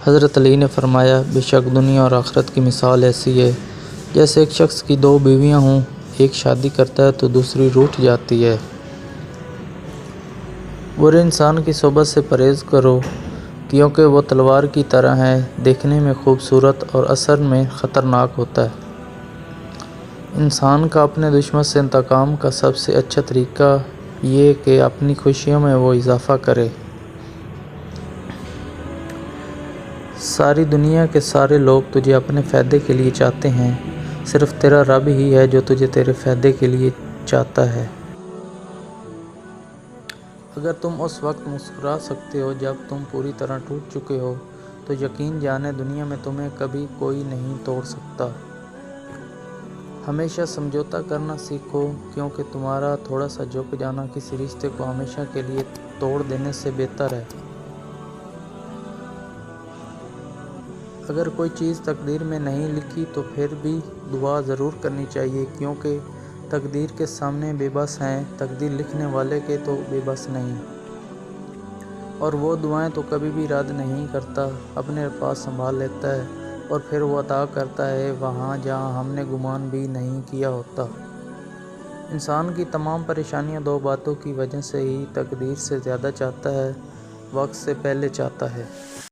حضرت علی نے فرمایا، بے شک دنیا اور آخرت کی مثال ایسی ہے جیسے ایک شخص کی دو بیویاں ہوں، ایک شادی کرتا ہے تو دوسری روٹھ جاتی ہے۔ برے انسان کی صحبت سے پرہیز کرو کیونکہ وہ تلوار کی طرح ہے، دیکھنے میں خوبصورت اور اثر میں خطرناک ہوتا ہے۔ انسان کا اپنے دشمن سے انتقام کا سب سے اچھا طریقہ یہ کہ اپنی خوشیوں میں وہ اضافہ کرے۔ ساری دنیا کے سارے لوگ تجھے اپنے فائدے کے لیے چاہتے ہیں، صرف تیرا رب ہی ہے جو تجھے تیرے فائدے کے لیے چاہتا ہے۔ اگر تم اس وقت مسکرا سکتے ہو جب تم پوری طرح ٹوٹ چکے ہو تو یقین جانیں دنیا میں تمہیں کبھی کوئی نہیں توڑ سکتا۔ ہمیشہ سمجھوتا کرنا سیکھو کیونکہ تمہارا تھوڑا سا جھک جانا کسی رشتے کو ہمیشہ کے لیے توڑ دینے سے بہتر ہے۔ اگر کوئی چیز تقدیر میں نہیں لکھی تو پھر بھی دعا ضرور کرنی چاہیے کیونکہ تقدیر کے سامنے بے بس ہیں، تقدیر لکھنے والے کے تو بے بس نہیں۔ اور وہ دعائیں تو کبھی بھی رد نہیں کرتا، اپنے پاس سنبھال لیتا ہے اور پھر وہ عطا کرتا ہے وہاں جہاں ہم نے گمان بھی نہیں کیا ہوتا۔ انسان کی تمام پریشانیاں دو باتوں کی وجہ سے ہی تقدیر سے زیادہ چاہتا ہے، وقت سے پہلے چاہتا ہے۔